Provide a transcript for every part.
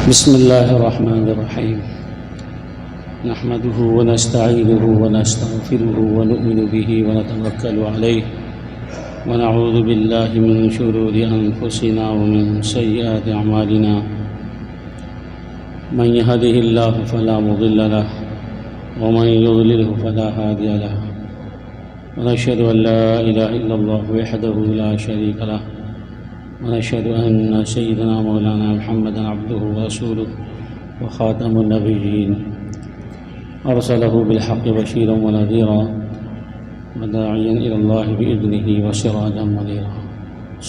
بسم الله الرحمن الرحيم نحمده ونستعينه ونستغفره ونؤمن به ونتوكل عليه ونعوذ بالله من شرور أنفسنا ومن سيئات أعمالنا من يهده الله فلا مضل له ومن يضلله فلا هادي له ونشهد أن لا إله إلا الله وحده لا شريك له ونشهد أن سيدنا مولانا محمدا عبده ورسوله وخاتم النبيين أرسله بالحق بشيرا ونذيرا وداعيا إلى الله بإذنه وسراجا منيرا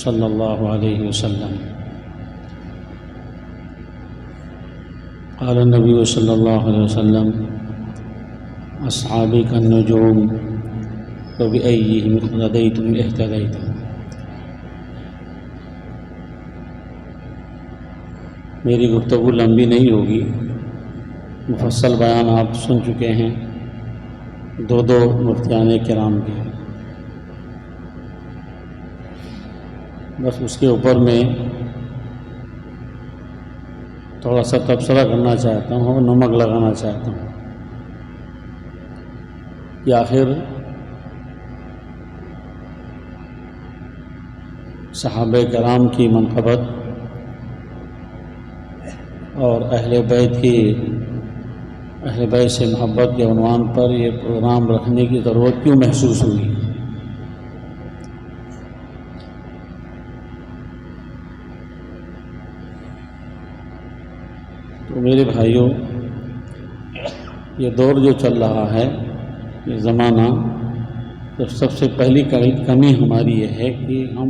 صلى الله عليه وسلم. قال النبي صلى الله عليه وسلم أصحابي كالنجوم فبأيهم اقتديتم اهتديتم. میری گفتگو لمبی نہیں ہوگی، مفصل بیان آپ سن چکے ہیں دو مفتیان کرام کے، بس اس کے اوپر میں تھوڑا سا تبصرہ کرنا چاہتا ہوں اور نمک لگانا چاہتا ہوں کہ آخر صحابہ کرام کی منقبت اور اہل بیت سے محبت کے عنوان پر یہ پروگرام رکھنے کی ضرورت کیوں محسوس ہوئی؟ تو میرے بھائیوں، یہ دور جو چل رہا ہے، یہ زمانہ، تو سب سے پہلی کمی ہماری یہ ہے کہ ہم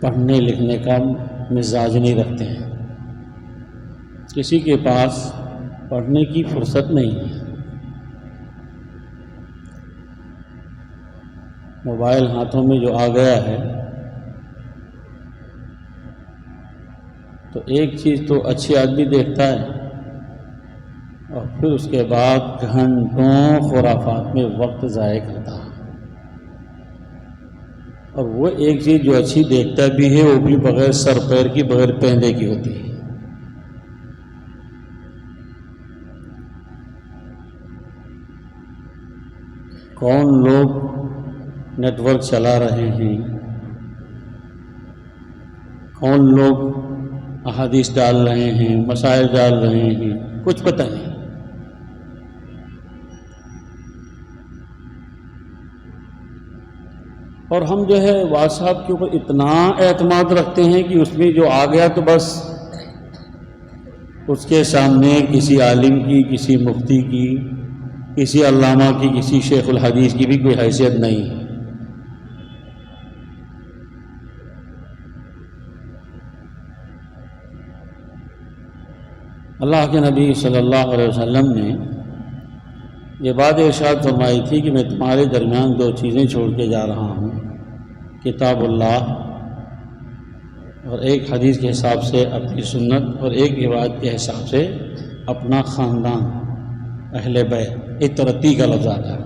پڑھنے لکھنے کا مزاج نہیں رکھتے ہیں. کسی کے پاس پڑھنے کی فرصت نہیں ہے. موبائل ہاتھوں میں جو آ گیا ہے تو ایک چیز تو اچھی آدمی دیکھتا ہے اور پھر اس کے بعد گھنٹوں خرافات میں وقت ضائع کرتا ہے، اور وہ ایک چیز جو اچھی دیکھتا بھی ہے وہ بھی بغیر سر پیر کی، بغیر پہنے کی ہوتی ہے. کون لوگ نیٹ ورک چلا رہے ہیں، کون لوگ احادیث ڈال رہے ہیں، مسائل ڈال رہے ہیں، کچھ پتہ نہیں. اور ہم جو ہے واٹس ایپ کے اوپر اتنا اعتماد رکھتے ہیں کہ اس میں جو آ گیا تو بس اس کے سامنے کسی عالم کی، کسی مفتی کی، کسی علامہ کی، کسی شیخ الحدیث کی بھی کوئی حیثیت نہیں ہے. اللہ کے نبی صلی اللہ علیہ وسلم نے یہ بات ارشاد فرمائی تھی کہ میں تمہارے درمیان دو چیزیں چھوڑ کے جا رہا ہوں، کتاب اللہ اور ایک حدیث کے حساب سے اپنی سنت، اور ایک روایت کے حساب سے اپنا خاندان، اہل بیت. ایک ترقی کا لفظ آتا ہے.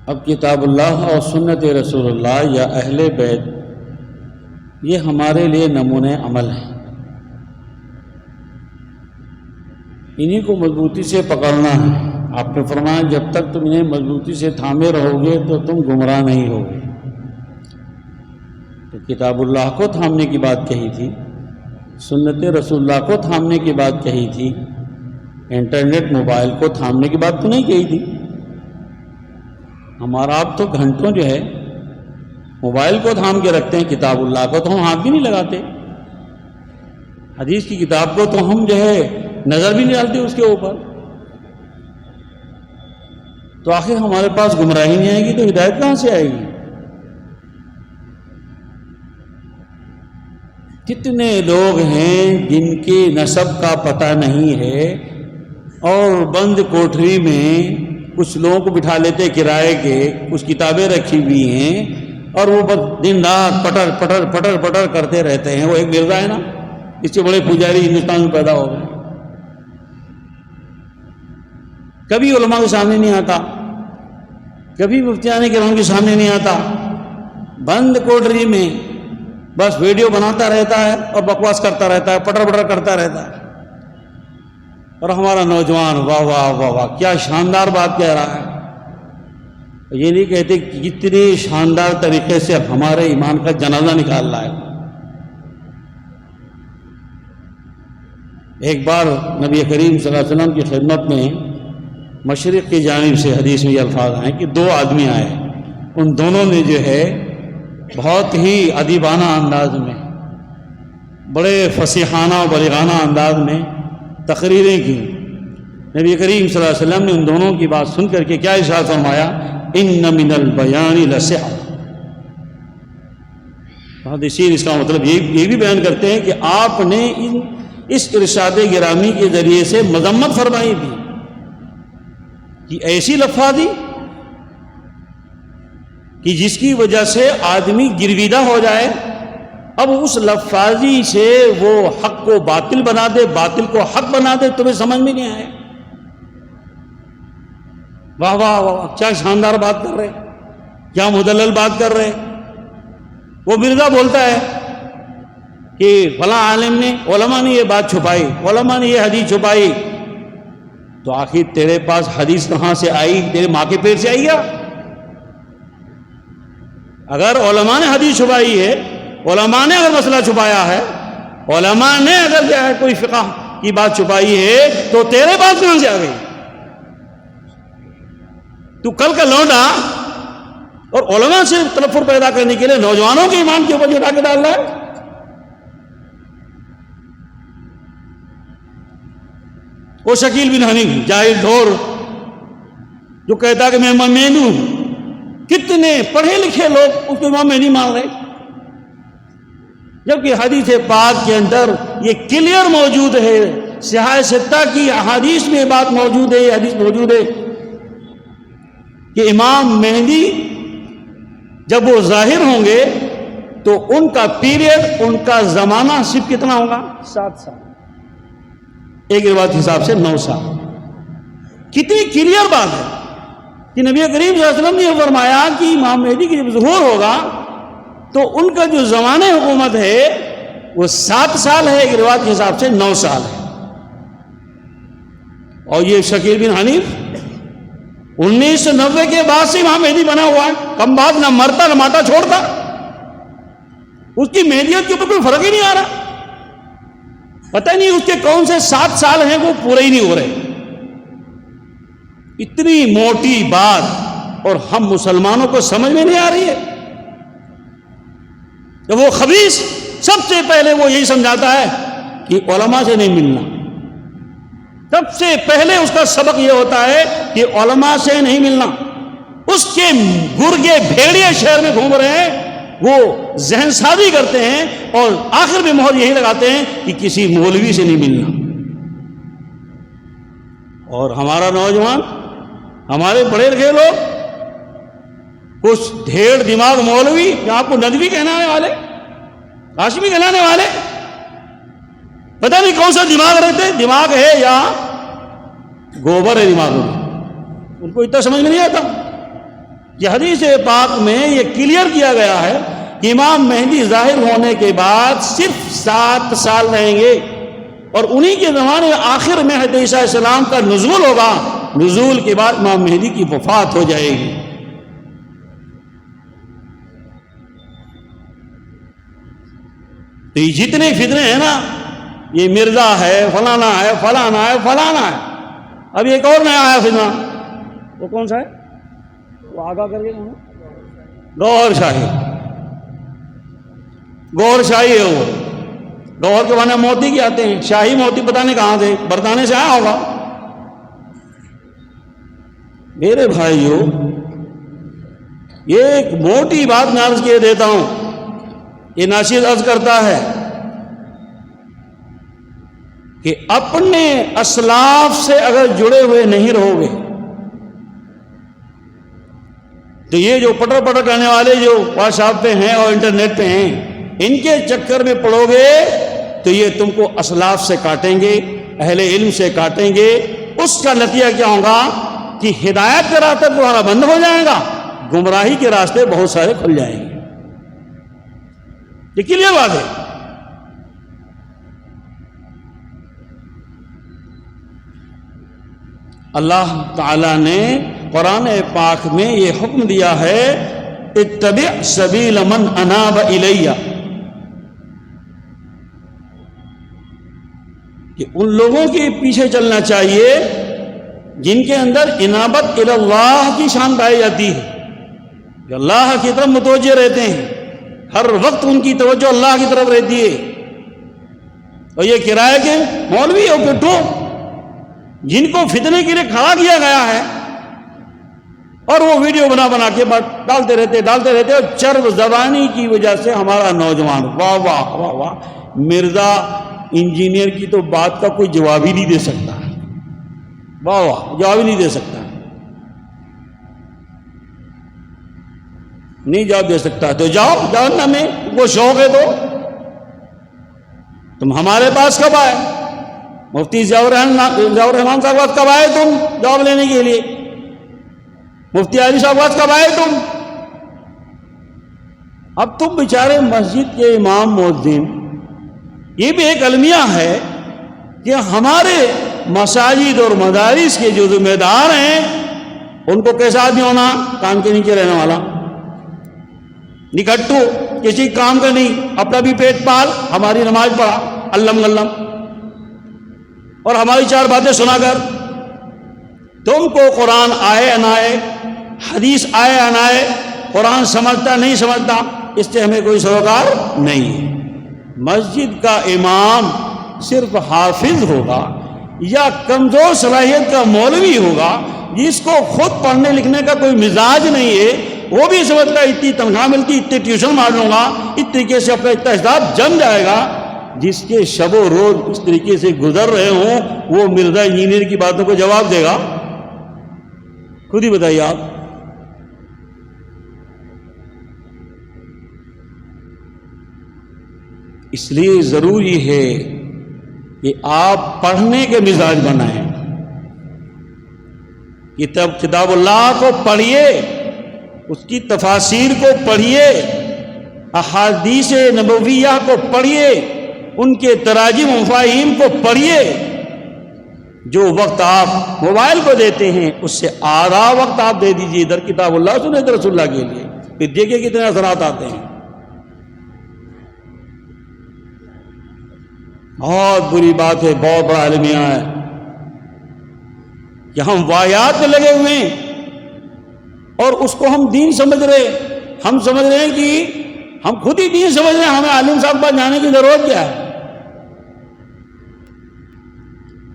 اب کتاب اللہ اور سنت رسول اللہ یا اہل بیت یہ ہمارے لیے نمونۂ عمل ہیں. انہی کو مضبوطی سے پکڑنا ہے. آپ نے فرمایا جب تک تم انہیں مضبوطی سے تھامے رہو گے تو تم گمراہ نہیں ہوگے. تو کتاب اللہ کو تھامنے کی بات کہی تھی، سنت رسول اللہ کو تھامنے کی بات کہی تھی، انٹرنیٹ موبائل کو تھامنے کی بات تو نہیں کہی تھی. ہمارا آپ تو گھنٹوں جو ہے موبائل کو تھام کے رکھتے ہیں، کتاب اللہ کو تو ہم ہاتھ بھی نہیں لگاتے، حدیث کی کتاب کو تو ہم جو ہے نظر بھی نہیں ڈالتے اس کے اوپر. تو آخر ہمارے پاس گمراہی نہیں آئے گی تو ہدایت کہاں سے آئے گی؟ کتنے لوگ ہیں جن کے نسب کا پتہ نہیں ہے اور بند کوٹری میں کچھ لوگوں کو بٹھا لیتے کرائے کے، کچھ کتابیں رکھی ہوئی ہیں اور وہ بس دن رات پٹر پٹر پٹر پٹر کرتے رہتے ہیں. وہ ایک مرزا ہے نا، اس سے بڑے پجاری ہندوستان میں پیدا ہو گئے. کبھی علماء کے سامنے نہیں آتا، کبھی مفتیان کرام کے سامنے نہیں آتا، بند کوٹری میں بس ویڈیو بناتا رہتا ہے اور بکواس کرتا رہتا ہے، پٹر پٹر کرتا رہتا ہے. اور ہمارا نوجوان واہ واہ واہ واہ کیا شاندار بات کہہ رہا ہے. یہ نہیں کہتے کہ کتنی شاندار طریقے سے ہمارے ایمان کا جنازہ نکال رہا ہے. ایک بار نبی کریم صلی اللہ علیہ وسلم کی خدمت میں مشرق کی جانب سے حدیث میں یہ الفاظ آئے کہ دو آدمی آئے، ان دونوں نے جو ہے بہت ہی ادیبانہ انداز میں، بڑے فصیحانہ و بلیغانہ انداز میں تقریریں کی. نبی کریم صلی اللہ علیہ وسلم نے ان دونوں کی بات سن کر کے کیا ارشاد فرمایا؟ ان من البیان لسحر. محدثین اس کا مطلب یہ بھی بیان کرتے ہیں کہ آپ نے اس ارشاد گرامی کے ذریعے سے مذمت فرمائی تھی کہ ایسی لفاظی کہ جس کی وجہ سے آدمی گرویدہ ہو جائے. اب اس لفاظی سے وہ حق کو باطل بنا دے، باطل کو حق بنا دے، تمہیں سمجھ میں نہیں آئے. واہ واہ واہ کیا شاندار بات کر رہے، کیا مدلل بات کر رہے. وہ مرزا بولتا ہے کہ فلاں عالم نے، علماء نے یہ بات چھپائی، علماء نے یہ حدیث چھپائی. تو آخر تیرے پاس حدیث کہاں سے آئی؟ تیرے ماں کے پیٹ سے آئی کیا؟ اگر علماء نے حدیث چھپائی ہے، علماء نے اگر مسئلہ چھپایا ہے، علماء نے اگر جو ہے کوئی فقہ کی بات چھپائی ہے، تو تیرے پاس کہاں سے آ گئی؟ تو کل کا لوٹا اور علماء سے تنفر پیدا کرنے کے لیے نوجوانوں کے ایمان کے اوپر جو ڈاکے ڈال رہا ہے. وہ شکیل بن حنیف جاہل ڈھور جو کہتا ہے کہ میں امام مہدی ہوں. کتنے پڑھے لکھے لوگ اس کو امام مہدی مان رہے، جبکہ حدیث پاک کے اندر یہ کلیئر موجود ہے، صحاح ستہ کی احادیث میں بات موجود ہے، یہ حدیث موجود ہے کہ امام مہدی جب وہ ظاہر ہوں گے تو ان کا پیریڈ، ان کا زمانہ صرف کتنا ہوگا؟ 7 سال. ایک روایت حساب سے 9 سال. کتنی کلیئر بات ہے کہ نبی کریم صلی اللہ علیہ وسلم نے یہ فرمایا کہ امام مہدی کی جب ظہور ہوگا تو ان کا جو زمانہ حکومت ہے وہ 7 سال ہے، ایک روایت کے حساب سے 9 سال ہے. اور یہ شکیل بن حنیف 1990 کے بعد سے امام مہدی بنا ہوا ہے. کم بات نہ مرتا نہ ماتا چھوڑتا، اس کی مہدیت کے اوپر کوئی فرق ہی نہیں آ رہا. پتہ نہیں اس کے کون سے 7 سال ہیں وہ پورے ہی نہیں ہو رہے. اتنی موٹی بات اور ہم مسلمانوں کو سمجھ میں نہیں آ رہی ہے. جب وہ خبیث سب سے پہلے وہ یہی سمجھاتا ہے کہ علماء سے نہیں ملنا. سب سے پہلے اس کا سبق یہ ہوتا ہے کہ علماء سے نہیں ملنا. اس کے گرگے بھیڑیے شہر میں گھوم رہے ہیں، وہ ذہن سازی کرتے ہیں اور آخر میں مہر یہی لگاتے ہیں کہ کسی مولوی سے نہیں ملنا. اور ہمارا نوجوان، ہمارے پڑھے لکھے لوگ، کچھ ڈھیڑ دماغ مولوی کہ آپ کو ندوی کہلانے والے، ہاشمی کہلانے والے، پتہ نہیں کون سا دماغ رہتے، دماغ ہے یا گوبر ہے دماغ میں، ان کو اتنا سمجھ میں نہیں آتا. یہ حدیث پاک میں یہ کلیئر کیا گیا ہے کہ امام مہدی ظاہر ہونے کے بعد صرف 7 سال رہیں گے اور انہی کے زمانے آخر میں حضرت عیسیٰ علیہ السلام کا نزول ہوگا. نزول کے بعد امام مہدی کی وفات ہو جائے گی. تو یہ جتنے فتنے ہیں نا، یہ مرزا ہے، فلانا ہے، فلانا ہے، فلانا ہے. اب ایک اور نیا آیا فتنہ، وہ کون سا ہے؟ وہ آگاہ کر کے گوہر شاہی. گوہر شاہی ہے وہ. گوہر کے معنی موتی کے آتے ہیں، شاہی موتی پتہ نہیں کہاں سے، برطانیہ سے آیا ہوگا. میرے بھائیو، یہ ایک موٹی بات میں عرض کیے دیتا ہوں. یہ ناشید عرض کرتا ہے کہ اپنے اسلاف سے اگر جڑے ہوئے نہیں رہو گے تو یہ جو پٹر پٹر کرنے والے جو واٹس ایپ پہ ہیں اور انٹرنیٹ پہ ہیں، ان کے چکر میں پڑو گے تو یہ تم کو اسلاف سے کاٹیں گے، اہل علم سے کاٹیں گے. اس کا نتیجہ کیا ہوگا کہ ہدایت کا راستہ تمہارا بند ہو جائے گا، گمراہی کے راستے بہت سارے کھل جائیں گے. یہ کلیئر بات ہے. اللہ تعالی نے قرآن پاک میں یہ حکم دیا ہے اتبع سبیل من اناب الیہ، کہ ان لوگوں کے پیچھے چلنا چاہیے جن کے اندر انابت الی اللہ کی شان پائی جاتی ہے، کہ اللہ کی طرف متوجہ رہتے ہیں، ہر وقت ان کی توجہ اللہ کی طرف رہتی ہے. اور یہ کرائے کے مولوی اور پٹھو جن کو فتنے کے لیے کھڑا کیا گیا ہے اور وہ ویڈیو بنا کے ڈالتے رہتے اور چرب زبانی کی وجہ سے ہمارا نوجوان واہ واہ واہ واہ، مرزا انجینئر کی تو بات کا کوئی جواب ہی نہیں دے سکتا، واہ واہ جواب ہی نہیں دے سکتا، نہیں جواب دے سکتا. تو جاؤ نا، میں وہ شوق ہے تو تم ہمارے پاس کب آئے؟ مفتی ضیاء الرحمان صاحب کب آئے تم جواب لینے کے لیے؟ مفتی علی صاحب کب آئے تم؟ اب تم بیچارے مسجد کے امام مؤذن، یہ بھی ایک المیہ ہے کہ ہمارے مساجد اور مدارس کے جو ذمہ دار ہیں ان کو کیسا آدمی ہونا؟ کان کے نیچے رہنے والا، نکھٹو، کسی کام کا نہیں، اپنا بھی پیٹ پال، ہماری نماز پڑھا علم غلم، اور ہماری چار باتیں سنا کر. تم کو قرآن آئے نہ آئے، حدیث آئے نہ آئے، قرآن سمجھتا نہیں سمجھتا، اس سے ہمیں کوئی سروکار نہیں ہے. مسجد کا امام صرف حافظ ہوگا یا کمزور صلاحیت کا مولوی ہوگا جس کو خود پڑھنے لکھنے کا کوئی مزاج نہیں ہے، وہ بھی سمجھتا ہے اتنی تنخواہ ملتی، اتنی ٹیوشن مار لوں گا، اس طریقے سے اپنا اتنا حساب جم جائے گا. جس کے شب و روز اس طریقے سے گزر رہے ہوں وہ مرزا انجینئر کی باتوں کو جواب دے گا؟ خود ہی بتائیے آپ. اس لیے ضروری ہے کہ آپ پڑھنے کے مزاج بنائیں، کتاب اللہ کو پڑھیے، اس کی تفاسیر کو پڑھیے، احادیث نبویہ کو پڑھیے، ان کے تراجم و مفاہیم کو پڑھیے. جو وقت آپ موبائل کو دیتے ہیں اس سے آدھا وقت آپ دے دیجیے ادھر کتاب اللہ سنت رسول اللہ کے لیے، پھر دیکھیے کتنے اثرات آتے ہیں. بہت بری بات ہے، بہت بڑا المیہ ہے کہ ہم واہیات میں لگے ہوئے ہیں اور اس کو ہم دین سمجھ رہے. ہم سمجھ رہے ہیں کہ ہم خود ہی دین سمجھ رہے ہیں، ہمیں عالم صاحب پاس جانے کی ضرورت کیا ہے؟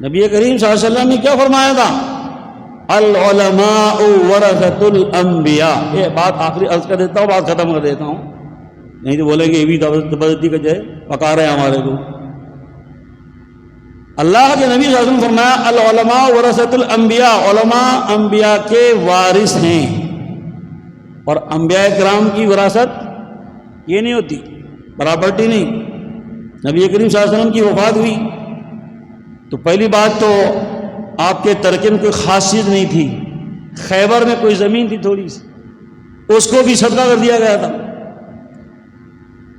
نبی کریم صلی اللہ علیہ وسلم نے کیا فرمایا تھا؟ العلماء ورثۃ الانبیاء. یہ بات آخری عرض کر دیتا ہوں، بات ختم کر دیتا ہوں، نہیں تو بولیں گے یہ بھی زبردستی کا جائے پکا رہے ہیں ہمارے کو. اللہ کے نبی صلی اللہ علیہ وسلم فرمایا العلماء ورثۃ الانبیاء، علماء انبیاء کے وارث ہیں. اور انبیاء کرام کی وراثت یہ نہیں ہوتی، پراپرٹی نہیں. نبی کریم صلی اللہ علیہ وسلم کی وفات ہوئی تو پہلی بات تو آپ کے ترکے میں کوئی خاص چیز نہیں تھی، خیبر میں کوئی زمین تھی تھوڑی سی، اس کو بھی صدقہ کر دیا گیا تھا.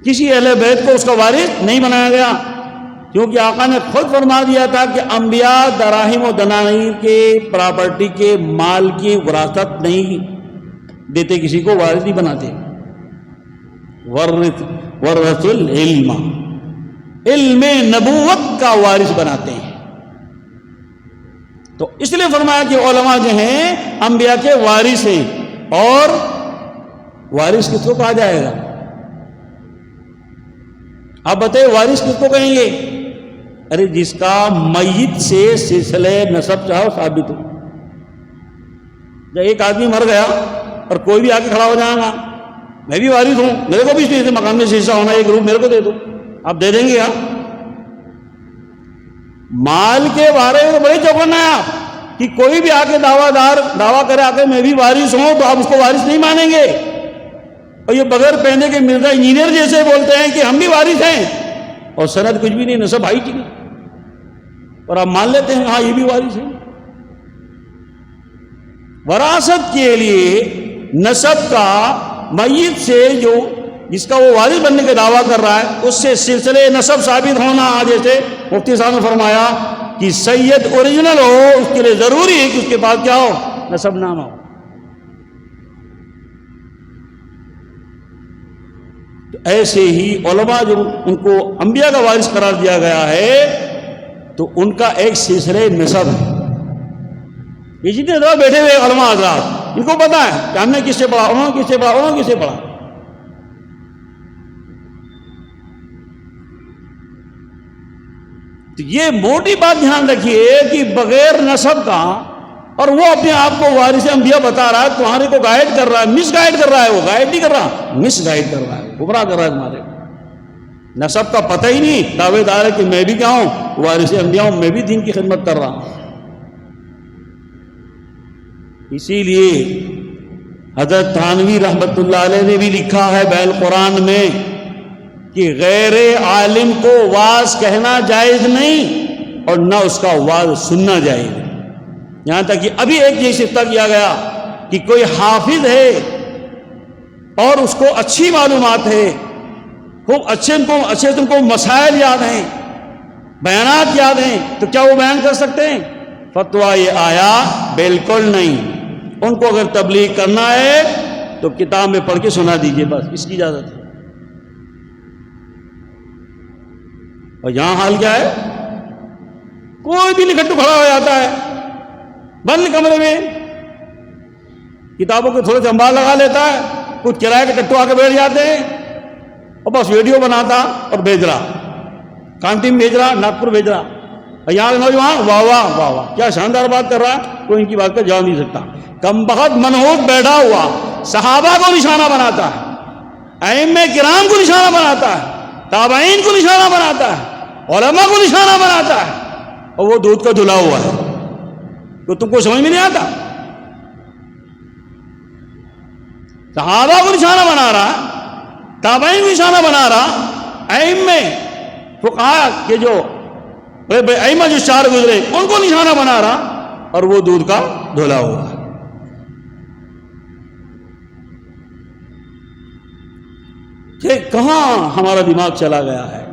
کسی اہل بیت کو اس کا وارث نہیں بنایا گیا، کیونکہ آقا نے خود فرما دیا تھا کہ انبیاء دراہم و دنانیر کے پراپرٹی کے مال کی وراثت نہیں دیتے، کسی کو وارث نہیں بناتے. ورث العلم، علم نبوت کا وارث بناتے ہیں. تو اس لیے فرمایا کہ علماء جو ہیں انبیاء کے وارث ہیں. اور وارث کس کو کہا جائے گا؟ آپ بتائیے وارث کس کو کہیں گے؟ ارے جس کا میت سے سلسلہ نسب چاہو ثابت ہو. جب ایک آدمی مر گیا اور کوئی بھی آ کے کھڑا ہو جائے گا میں بھی وارث ہوں، میرے کو بھی اس مکان میں حصہ ہونا، ایک روپ میرے کو دے دو، آپ دے دیں گے؟ آپ مال کے بارے میں بڑے چوکنا ہے آپ کہ کوئی بھی آ کے دعویٰ کرے آ کے میں بھی وارث ہوں تو آپ اس کو وارث نہیں مانیں گے. اور یہ بغیر پہنے کے مرزا انجینئر جیسے بولتے ہیں کہ ہم بھی وارث ہیں اور سند کچھ بھی نہیں، نسب ہائی چکی، اور آپ مان لیتے ہیں ہاں یہ بھی وارث ہیں. وراثت کے لیے نسب کا میت سے جو جس کا وہ وارث بننے کا دعویٰ کر رہا ہے اس سے سلسلے نسب ثابت ہونا، جیسے مفتی صاحب نے فرمایا کہ سید اوریجنل ہو اس کے لیے ضروری ہے کہ اس کے پاس کیا ہو، نسب نامہ ہو۔ تو ایسے ہی علماء جو ان کو انبیاء کا وارث قرار دیا گیا ہے تو ان کا ایک سلسلہ نسب ہے۔ یہ جتنے دفعہ بیٹھے ہوئے علماء حضرات ان کو پتا ہے کہ ہم نے کس سے پڑھا، انہوں نے کس سے پڑھا، انہوں نے کس سے پڑھا۔ تو یہ موٹی بات دھیان رکھیے کہ بغیر نسب کا، اور وہ اپنے آپ کو وارث انبیاء بتا رہا ہے، تمہارے کو گائیڈ کر رہا ہے، مس گائیڈ کر رہا ہے، وہ گائیڈ نہیں کر رہا، مس گائیڈ کر رہا ہے، گمراہ کر رہا ہے تمہارے کو۔ نسب کا پتہ ہی نہیں، دعوے دار ہے کہ میں بھی کیا ہوں، وارث انبیاء ہوں، میں بھی دین کی خدمت کر رہا ہوں۔ اسی لیے حضرت تھانوی رحمۃ اللہ علیہ نے بھی لکھا ہے بیان القرآن میں کہ غیر عالم کو واعظ کہنا جائز نہیں اور نہ اس کا واعظ سننا جائز ہے۔ یہاں تک کہ ابھی ایک یہ استفتاء کیا گیا کہ کوئی حافظ ہے اور اس کو اچھی معلومات ہے، خوب اچھے تم کو مسائل یاد ہیں، بیانات یاد ہیں، تو کیا وہ بیان کر سکتے ہیں؟ فتویٰ یہ آیا بالکل نہیں۔ ان کو اگر تبلیغ کرنا ہے تو کتاب میں پڑھ کے سنا دیجئے، بس اس کی اجازت ہے۔ اور یہاں حال کیا ہے، کوئی بھی نکھٹو کھڑا ہو جاتا ہے بند کمرے میں، کتابوں کے تھوڑے سے انبار لگا لیتا ہے، کچھ کرائے کے ٹٹو آ کے بیٹھ جاتے ہیں اور بس ویڈیو بناتا اور بھیج رہا، کانٹین بھیج رہا، ناگپور بھیج رہا، اور یہاں نوجوان واہ واہ واہ واہ کیا شاندار بات کر رہا ہے، کوئی ان کی بات کا جواب نہیں سکتا۔ کم بخت منحوس بیٹھا ہوا صحابہ کو نشانہ بناتا ہے، ائمہ کرام کو نشانہ بناتا ہے، تابعین کو نشانہ بناتا ہے، علماء کو نشانہ بناتا ہے، اور وہ دودھ کا دھلا ہوا ہے، تو تم کو سمجھ میں نہیں آتا؟ صحابہ کو نشانہ بنا رہا، تابعین کو نشانہ بنا رہا، ائمہ فقہاء کے جو ائمہ جو چار گزرے ان کو نشانہ بنا رہا، اور وہ دودھ کا دھلا ہوا ہے۔ کہ کہاں ہمارا دماغ چلا گیا ہے،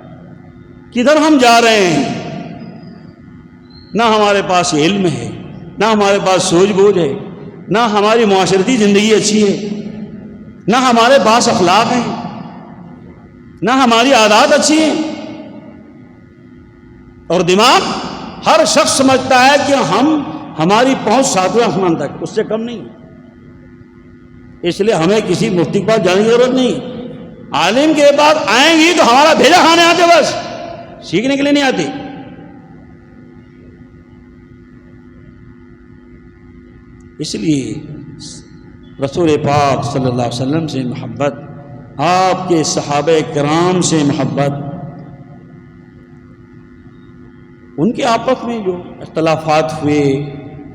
کدھر ہم جا رہے ہیں؟ نہ ہمارے پاس علم ہے، نہ ہمارے پاس سوجھ بوجھ ہے، نہ ہماری معاشرتی زندگی اچھی ہے، نہ ہمارے پاس اخلاق ہیں، نہ ہماری عادات اچھی ہیں، اور دماغ ہر شخص سمجھتا ہے کہ ہماری پہنچ ساتویں آسمان تک، اس سے کم نہیں۔ اس لیے ہمیں کسی مفتی کے پاس جانے کی ضرورت نہیں، عالم کے بعد آئیں گی تو ہمارا بھیجا کھانے آتے، بس سیکھنے کے لیے نہیں آتے۔ اس لیے رسول پاک صلی اللہ علیہ وسلم سے محبت، آپ کے صحابہ کرام سے محبت، ان کے آپس میں جو اختلافات ہوئے،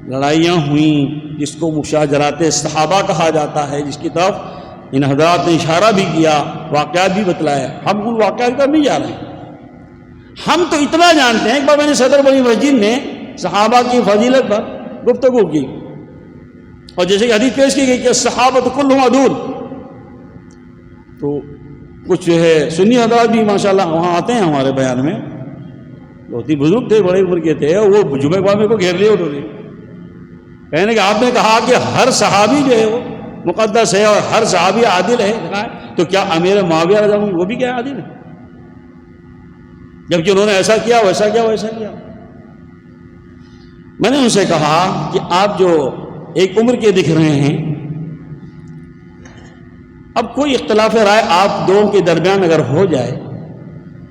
لڑائیاں ہوئیں، جس کو مشاجرات صحابہ کہا جاتا ہے، جس کی طرف ان حضرات نے اشارہ بھی کیا، واقعات بھی بتلایا، ہم ان واقعات پر نہیں جا رہے ہیں۔ ہم تو اتنا جانتے ہیں، ایک بار میں نے صدر بنی مسجد میں صحابہ کی فضیلت پر گفتگو کی، اور جیسے کہ حدیث پیش کی گئی کہ صحابۃ کلھم عدول، تو کچھ جو ہے سنی حضرات بھی ماشاءاللہ وہاں آتے ہیں ہمارے بیان میں، بہت ہی بزرگ تھے، بڑے عمر کے تھے، اور وہ جمعہ بعد میں کو گھیر لیے اٹھو لیے، کہنے کہ آپ نے کہا کہ ہر صحابی جو ہے وہ مقدس ہے اور ہر صحابی عادل ہے، تو کیا امیر معاویہ رضی اللہ عنہ وہ بھی کیا عادل ہے؟ جبکہ انہوں نے ایسا کیا، ویسا کیا، ویسا کیا۔ میں نے ان سے کہا کہ آپ جو ایک عمر کے دکھ رہے ہیں، اب کوئی اختلاف رائے آپ دونوں کے درمیان اگر ہو جائے،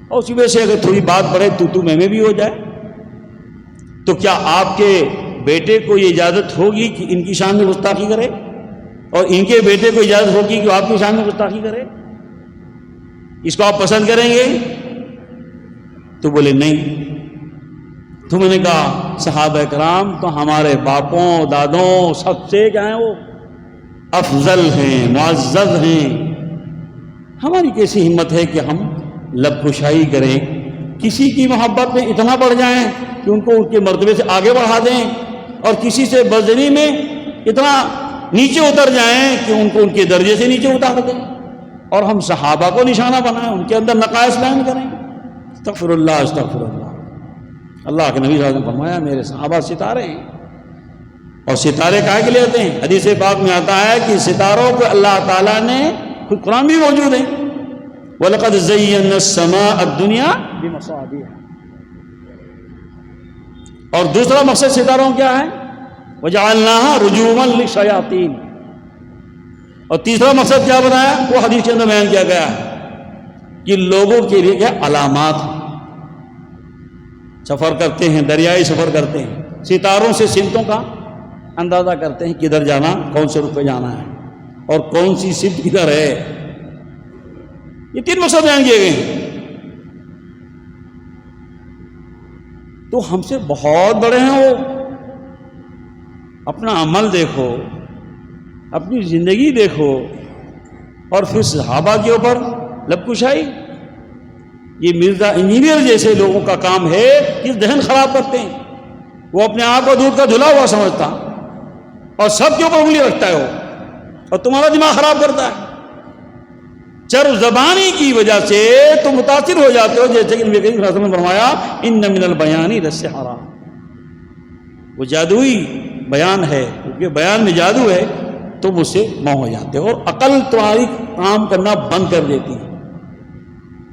اور اسی وجہ سے اگر تھوڑی بات بڑھے تو میں بھی ہو جائے، تو کیا آپ کے بیٹے کو یہ اجازت ہوگی کہ ان کی شان میں گستاخی کرے، اور ان کے بیٹے کو اجازت ہوگی کہ وہ آپ کی شان میں گستاخی کرے؟ اس کو آپ پسند کریں گے؟ تو بولے نہیں۔ تو میں نے کہا صحابہ کرام تو ہمارے باپوں دادوں سب سے کیا ہیں، وہ افضل ہیں، معزز ہیں، ہماری کیسی ہمت ہے کہ ہم لب کشائی کریں، کسی کی محبت میں اتنا بڑھ جائیں کہ ان کو ان کے مرتبے سے آگے بڑھا دیں، اور کسی سے بدظنی میں اتنا نیچے اتر جائیں کہ ان کو ان کے درجے سے نیچے اتار دیں۔ اور ہم صحابہ کو نشانہ بنائیں، ان کے اندر نقائص بیان کریں؟ استغفر اللہ استغفر اللہ۔ اللہ کے نبی صلی اللہ علیہ وسلم نے فرمایا میرے صحابہ ستارے ہیں، اور ستارے کہے کے لیے ہوتے ہیں؟ حدیث پاک میں آتا ہے کہ ستاروں کو اللہ تعالیٰ نے، خود قرآن بھی موجود ہے، وَلَقَدْ زَيَّنَّا السَّمَاءَ الدُّنْيَا بِمَصَابِيحَ۔ اور دوسرا مقصد ستاروں کیا ہے؟ وَجَعَلْنَاهَا رُجُومًا لِلشَّيَاطِينِ۔ اور تیسرا مقصد کیا بتایا؟ وہ حدیث کے اندر بیان کیا گیا ہے کہ لوگوں کے لیے کیا علامات ہیں، سفر کرتے ہیں، دریائی سفر کرتے ہیں، ستاروں سے سمتوں کا اندازہ کرتے ہیں، کدھر جانا، کون سے رخ پہ جانا ہے، اور کون سی سمت کدھر ہے۔ یہ تین مقصد بیان کیے گئے ہیں۔ تو ہم سے بہت بڑے ہیں وہ۔ اپنا عمل دیکھو، اپنی زندگی دیکھو، اور پھر صحابہ کے اوپر لب کشائی۔ یہ مرزا انجینئر جیسے لوگوں کا کام ہے کہ ذہن خراب کرتے ہیں۔ وہ اپنے آپ کو دودھ کا دھلا ہوا سمجھتا اور سب کے اوپر انگلی رکھتا ہے وہ، اور تمہارا دماغ خراب کرتا ہے۔ چر زبانی کی وجہ سے تم متاثر ہو جاتے ہو، جیسے کہ نبی کریم صلی اللہ علیہ وسلم نے فرمایا ان من البیان للسحر۔ وہ جادوئی بیان ہے، کیونکہ بیان میں جادو ہے، تم اس سے موہ ہو جاتے ہو، اور عقل تمہاری کام کرنا بند کر دیتی ہے۔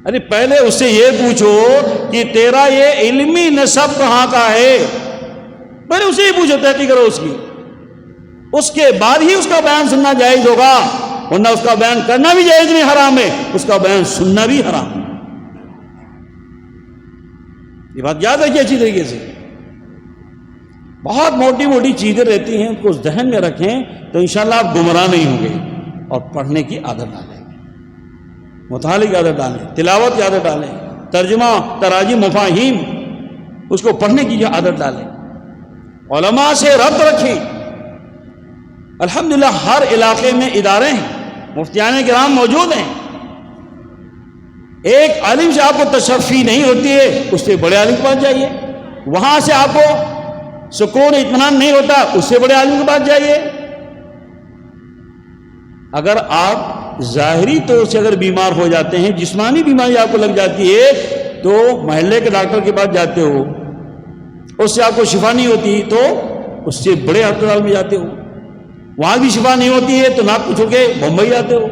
ارے پہلے اس سے یہ پوچھو کہ تیرا یہ علمی نسب کہاں کا ہے، پہلے اسے ہی پوچھو، تحقیق کرو اس کی، اس کے بعد ہی اس کا بیان سننا جائز ہوگا، ورنہ اس کا بیان کرنا بھی جائز نہیں، حرام ہے، اس کا بیان سننا بھی حرام ہے۔ یہ بات یاد رکھیے اچھی طریقے سے۔ بہت موٹی موٹی چیزیں رہتی ہیں، ان کو ذہن میں رکھیں تو انشاءاللہ آپ گمراہ نہیں ہوں گے، اور پڑھنے کی عادت ڈالیں، مطالعے کی عادت ڈالیں، تلاوت کی عادت ڈالیں، ترجمہ، تراجم، مفاہیم، اس کو پڑھنے کی عادت ڈالیں، علماء سے ربط رکھیں۔ الحمدللہ ہر علاقے میں ادارے ہیں، مفتیان کرام موجود ہیں۔ ایک عالم سے آپ کو تشفی نہیں ہوتی ہے، اس سے بڑے عالم کے پاس جائیے۔ وہاں سے آپ کو سکون اطمینان نہیں ہوتا، اس سے بڑے عالم کے پاس جائیے۔ اگر آپ ظاہری طور سے اگر بیمار ہو جاتے ہیں، جسمانی بیماری آپ کو لگ جاتی ہے، تو محلے کے ڈاکٹر کے پاس جاتے ہو، اس سے آپ کو شفا نہیں ہوتی تو اس سے بڑے ہسپتال میں جاتے ہو، وہاں بھی شفا نہیں ہوتی ہے تو ناک پوچھو کے بمبئی جاتے ہو،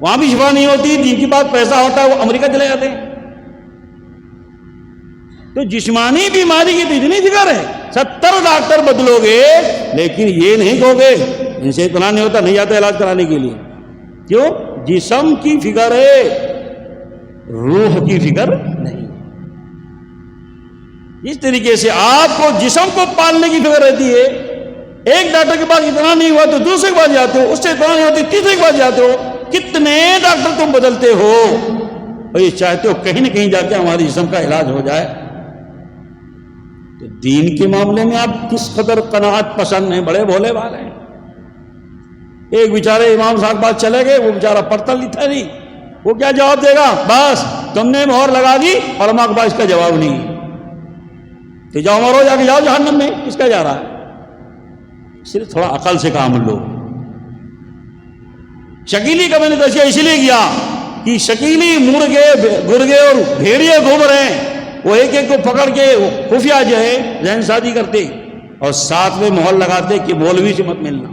وہاں بھی شفا نہیں ہوتی، جن کے پاس پیسہ ہوتا ہے وہ امریکہ چلے جاتے ہیں۔ تو جسمانی بیماری کی تو اتنی فکر ہے، 70 ڈاکٹر بدلو گے، لیکن یہ نہیں کہو گے ان سے اتنا نہیں ہوتا، نہیں جاتا علاج کرانے کے لیے۔ کیوں؟ جسم کی فکر ہے، روح کی فکر نہیں۔ اس طریقے سے آپ کو جسم کو پالنے کی فکر رہتی ہے۔ ایک ڈاکٹر کے پاس اتنا نہیں ہوا تو دوسرے کے پاس جاتے ہو، اس سے اتنا نہیں ہوتی تیسرے کے پاس جاتے ہو، کتنے ڈاکٹر تم بدلتے ہو، اور یہ چاہتے ہو کہیں نہ کہیں جا کے ہمارے جسم کا علاج ہو جائے۔ تو دین کے معاملے میں آپ کس قدر قناعت پسند ہیں، بڑے بھولے والے ہیں۔ ایک بیچارے امام صاحب پاس چلے گئے، وہ بیچارہ پڑھتا لکھتا نہیں، وہ کیا جواب دے گا؟ بس تم نے مہر لگا دی، علماء کے پاس اس کا جواب نہیں، کہ جاؤ مرو، جا کے جاؤ جہنم میں، کس کا جا رہا ہے؟ صرف تھوڑا عقل سے کام لو۔ شکیلی کا میں نے تذکرہ اس لیے کیا کہ شکیلی مرغے، گرگے اور بھیڑیے گھوم رہے ہیں، وہ ایک ایک کو پکڑ کے خفیہ جو ہے ذہن سازی کرتے اور ساتھ میں مہر لگاتے کہ مولوی سے مت ملنا۔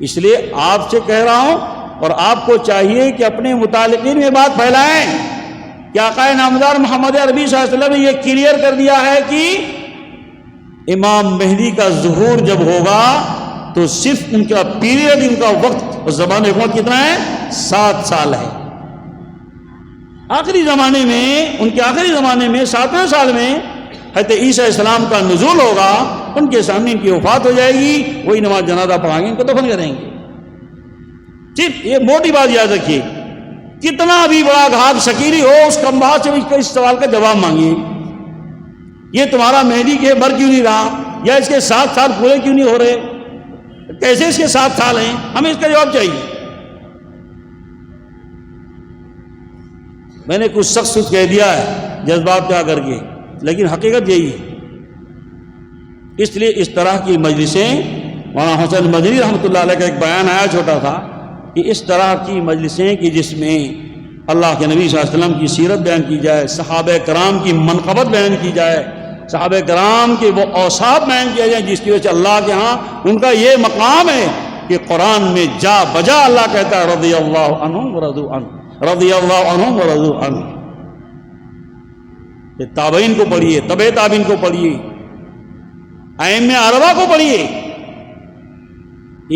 اس لیے آپ سے کہہ رہا ہوں، اور آپ کو چاہیے کہ اپنے متعلقین میں بات پھیلائیں کہ آقا نامدار محمد عربی صلی اللہ علیہ وسلم نے یہ کلیئر کر دیا ہے کہ امام مہدی کا ظہور جب ہوگا تو صرف ان کا پیریڈ، ان کا وقت اور زمان حکومت کتنا ہے؟ 7 سال ہے۔ آخری زمانے میں، ان کے آخری زمانے میں 7ویں سال میں حضرت عیسیٰ علیہ السلام کا نزول ہوگا، ان کے سامنے ان کی وفات ہو جائے گی، وہی نماز جنازہ پڑھائیں گے، ان کو دفن کریں گے۔ صرف یہ موٹی بات یاد رکھیے، کتنا بھی بڑا گھاٹ شکیلی ہو، اس کمبخت سے اس سوال کا جواب مانگیے، یہ تمہارا مہدی کے مر کیوں نہیں رہا، یا اس کے 7 سال پورے کیوں نہیں ہو رہے، کیسے اس کے 7 سال ہیں، ہمیں اس کا جواب چاہیے۔ میں نے کچھ سخت کہہ دیا ہے جذبات پہ آ کر کے، لیکن حقیقت یہی ہے۔ اس لیے اس طرح کی مجلسیں، مولانا حسین مدنی رحمۃ اللہ علیہ کا ایک بیان آیا چھوٹا تھا، کہ اس طرح کی مجلسیں کہ جس میں اللہ کے نبی صلی اللہ علیہ وسلم کی سیرت بیان کی جائے، صحابہ کرام کی منقبت بیان کی جائے، صحابہ کرام کے وہ اوصاف بیان کیا جائے جس کی وجہ سے اللہ کے ہاں ان کا یہ مقام ہے کہ قرآن میں جا بجا اللہ کہتا ہے رضی اللہ عنہم ورضوا عنہ، رضی اللہ عنہم ورضوا عنہ۔ یہ تابعین کو پڑھیے، تبع تابعین کو پڑھیے، ائمہ اربعہ کو پڑھیے،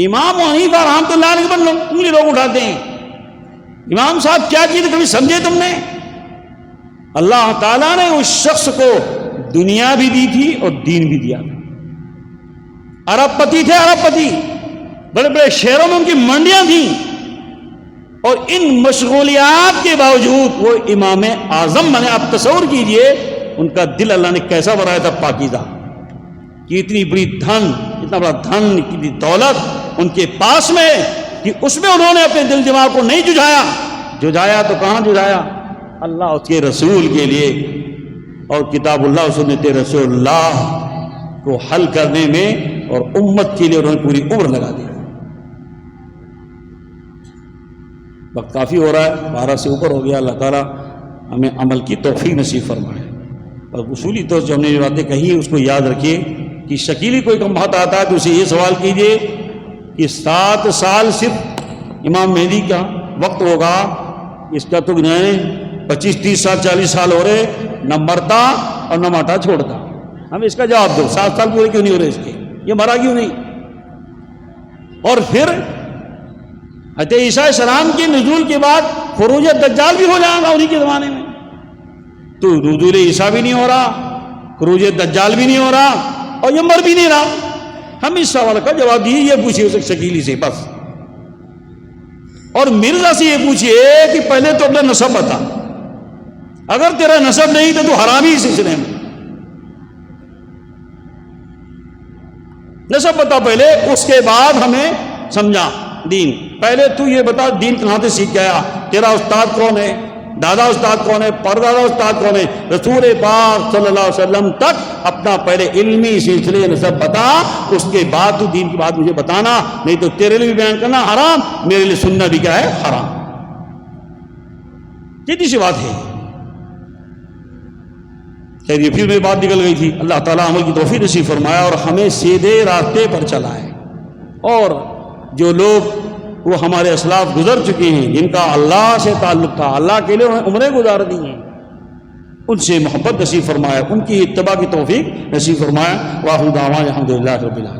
امام حنیفہ رحمۃ اللہ علیہ پر انگلی لوگ اٹھاتے ہیں۔ امام صاحب کیا چیز کبھی سمجھے تم نے؟ اللہ تعالیٰ نے اس شخص کو دنیا بھی دی تھی اور دین بھی دیا تھا۔ ارب پتی تھے، ارب پتی، بڑے بڑے شہروں میں ان کی منڈیاں تھیں، اور ان مشغولیات کے باوجود وہ امام اعظم بنے۔ آپ تصور کیجئے ان کا دل اللہ نے کیسا بنایا تھا، پاکیزہ، کہ اتنی بڑی دھن، اتنا بڑا دھن، اتنی دولت ان کے پاس میں کہ اس میں انہوں نے اپنے دل دماغ کو نہیں جھجھایا۔ جھجھایا تو کہاں جھجھایا؟ اللہ اس کے رسول کے لیے اور کتاب اللہ و سنت رسول اللہ کو حل کرنے میں، اور امت کے لیے انہوں نے پوری عمر لگا دیا۔ وقت کافی ہو رہا ہے، 12 سے اوپر ہو گیا۔ اللہ تعالیٰ ہمیں عمل کی توفیق نصیب فرمائے۔ اور اصولی طور سے ہم نے یہ باتیں کہی اس کو یاد رکھیے کہ شکیلی کوئی کم بات آتا ہے تو اسے یہ سوال کیجئے کہ 7 سال صرف امام مہدی کا وقت ہوگا، اس کا تو 25 30 سال 40 سال ہو رہے، نہ مرتا اور نہ ماٹا چھوڑتا۔ ہم اس کا جواب دو، 7 سال پورے کیوں نہیں ہو رہے اس کے؟ یہ مرا کیوں نہیں؟ اور پھر حضرت عیسیٰ علیہ السلام کے نزول کے بعد خروج دجال بھی ہو جائے گا انہی کے زمانے میں، تو نزول عیسیٰ بھی نہیں ہو رہا، خروج دجال بھی نہیں ہو رہا، اور یہ مر بھی نہیں رہا۔ ہم اس سوال کا جواب دیے، یہ پوچھیے اسے شکیلی سے بس، اور مرزا سے یہ پوچھیے کہ پہلے تو اپنا نسب بتا، اگر تیرا نسب نہیں تو حرامی سلسلے میں نسب بتا پہلے، اس کے بعد ہمیں سمجھا دین۔ پہلے تو یہ بتا دین کہاں سے سیکھ گیا، تیرا استاد کون ہے، دادا استاد کون ہے، پردادا استاد کون ہے؟ رسول پاک صلی اللہ علیہ وسلم تک اپنا پہلے علمی سلسلے نسب بتا، اس کے بعد تو دین کی بات مجھے بتانا، نہیں تو تیرے لیے بھی بیان کرنا حرام، میرے لیے سننا بھی کیا ہے، حرام۔ سیدھی سی بات ہے۔ خیر یہ پھر میری بات نکل گئی تھی۔ اللہ تعالیٰ عمل کی توفیق نصیب فرمایا اور ہمیں سیدھے راستے پر چلائے، اور جو لوگ وہ ہمارے اسلاف گزر چکے ہیں، جن کا اللہ سے تعلق تھا، اللہ کے لیے انہیں عمریں گزار دی ہیں، ان سے محبت نصیب فرمایا، ان کی اتباع کی توفیق نصیب فرمایا۔ واخر دعوانا الحمدللہ رب العالمین۔